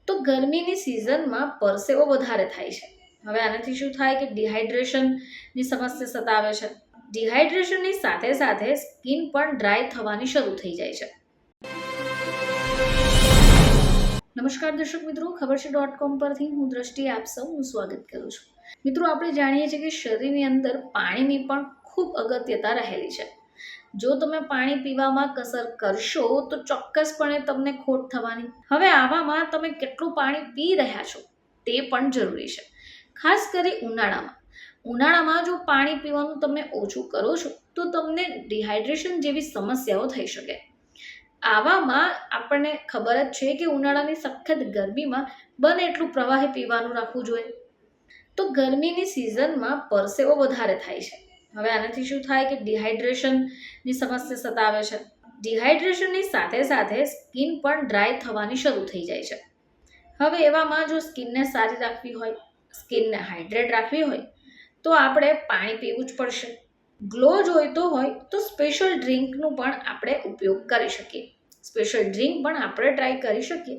તો ગરમીની સિઝનમાં પરસેવો વધારે થાય છે. હવે આનાથી શું થાય કે ડિહાઇડ્રેશનની સમસ્યા સતાવે છે. ડિહાઇડ્રેશનની સાથે સાથે સ્કિન પણ ડ્રાય થવાની શરૂ થઈ જાય છે. નમસ્કાર દર્શક મિત્રો, ખબર છે .com પરથી હું દ્રષ્ટિ આપ સૌનું સ્વાગત કરું છું. મિત્રો, આપણે જાણીએ છીએ કે શરીરની અંદર પાણીની પણ ખૂબ અગત્યતા રહેલી છે. જો તમે પાણી પીવામાં કસર કરશો તો ચોક્કસપણે તમને ખોટ થવાની. હવે આવામાં તમે કેટલું પાણી પી રહ્યા છો તે પણ જરૂરી છે. ખાસ કરી ઉનાળામાં જો પાણી પીવાનું તમે ઓછું કરો છો તો તમને ડિહાઇડ્રેશન જેવી સમસ્યાઓ થઈ શકે. આવામાં આપણને ખબર જ છે કે ઉનાળાની સખત ગરમીમાં બને એટલું પ્રવાહી પીવાનું રાખવું જોઈએ. તો ગરમીની સિઝનમાં પરસેવો વધારે થાય છે. હવે આનાથી શું થાય કે ડિહાઇડ્રેશનની સમસ્યા સતાવે છે. ડિહાઇડ્રેશનની સાથે સાથે સ્કિન પણ ડ્રાય થવાની શરૂ થઈ જાય છે. હવે એવામાં જો સ્કિનને સારી રાખવી હોય, સ્કિનને હાઇડ્રેટ રાખવી હોય તો આપણે પાણી પીવું જ પડશે. ગ્લો જોઈતો હોય તો સ્પેશિયલ ડ્રિંકનું પણ આપણે ઉપયોગ કરી શકીએ. સ્પેશિયલ ડ્રિંક પણ આપણે ટ્રાય કરી શકીએ,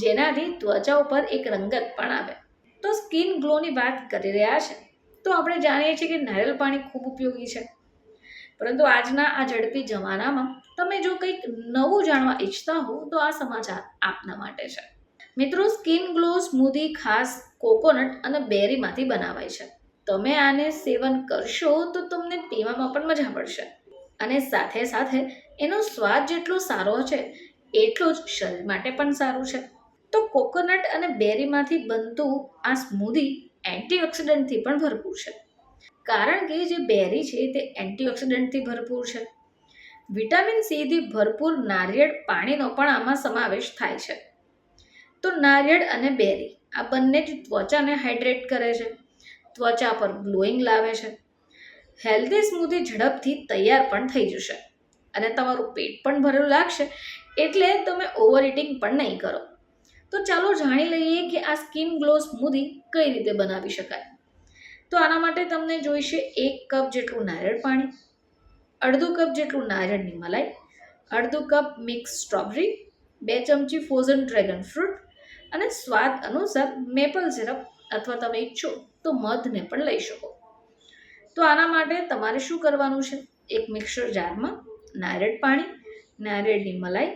જેનાથી ત્વચા ઉપર એક રંગત પણ આવે. તો સ્કિન ગ્લોની વાત કરી રહ્યા છે તો આપણે જાણીએ છીએ કે નારિયેળ પાણી ખૂબ ઉપયોગી છે. પરંતુ આજના આ ઝડપી જમાનામાં તમે જો કંઈક નવું જાણવા ઈચ્છતા હો તો આ સમાચાર આપના માટે છે. મિત્રો, સ્કિન ગ્લો સ્મૂધી ખાસ કોકોનટ અને બેરીમાંથી બનાવાય છે. તમે આને સેવન કરશો તો તમને પીવામાં પણ મજા પડશે અને સાથે સાથે એનો સ્વાદ જેટલો સારો છે એટલું જ શરીર માટે પણ સારું છે. તો કોકોનટ અને બેરીમાંથી બનતું આ સ્મૂધી એન્ટીઓક્સિડન્ટથી પણ ભરપૂર છે. કારણ કે જે બેરી છે તે એન્ટીઓક્સિડન્ટથી ભરપૂર છે. વિટામિન સીથી ભરપૂર નારિયેળ પાણીનો પણ આમાં સમાવેશ થાય છે. તો નારિયેળ અને બેરી આ બંને જ ત્વચાને હાઇડ્રેટ કરે છે, ત્વચા પર ગ્લોઈંગ લાવે છે. હેલ્ધી સ્મૂધી ઝડપથી તૈયાર પણ થઈ જશે અને તમારું પેટ પણ ભરેલું લાગશે, એટલે તમે ઓવર ઇટિંગ પણ નહીં કરો. તો ચાલો જાણી લઈએ કે આ સ્કિન ગ્લો સ્મૂધી કઈ રીતે બનાવી શકાય. તો આના માટે તમને જોઈશે 1 કપ જેટલું નારિયેળ પાણી, અડધો કપ જેટલું નારિયેળની મલાઈ, અડધો કપ મિક્સ સ્ટ્રોબેરી, 2 ચમચી ફ્રોઝન ડ્રેગન ફ્રૂટ અને સ્વાદ અનુસાર મેપલ સિરપ અથવા તમે ઈચ્છો તો મધને પણ લઈ શકો. તો આના માટે તમારે શું કરવાનું છે? એક મિક્સર જારમાં નારિયેળ પાણી, નારિયેળની મલાઈ,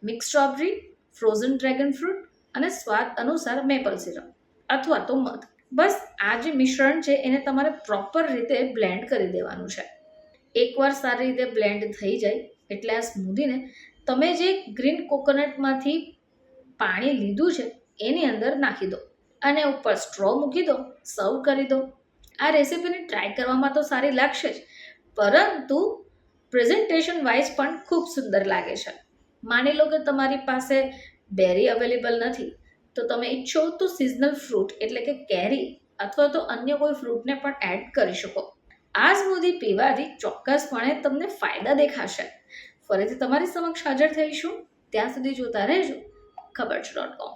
mix strawberry, frozen dragon fruit અને સ્વાદ અનુસાર મેપલ સિરપ અથવા તો મધ, બસ આ જે મિશ્રણ છે એને તમારે પ્રોપર રીતે બ્લેન્ડ કરી દેવાનું છે. એકવાર સારી રીતે બ્લેન્ડ થઈ જાય એટલે આ સ્મૂધીને તમે જે ગ્રીન કોકોનટમાંથી પાણી લીધું છે એની અંદર નાખી દો અને ઉપર સ્ટ્રો મૂકી દો, સર્વ કરી દો. આ રેસીપીને ટ્રાય કરવામાં તો સારી લાગશે જ, પરંતુ પ્રેઝન્ટેશન વાઇઝ પણ ખૂબ સુંદર લાગે છે. માની લો કે તમારી પાસે બેરી અવેલેબલ નથી તો તમે ઈચ્છો તો સિઝનલ ફ્રૂટ એટલે કે કેરી અથવા તો અન્ય કોઈ ફ્રૂટને પણ એડ કરી શકો. આ સ્મૂધી પીવાથી ચોક્કસપણે તમને ફાયદા દેખાશે. ફરીથી તમારી સમક્ષ હાજર થઈશું, ત્યાં સુધી જોતા રહેજો ખબર છે .com.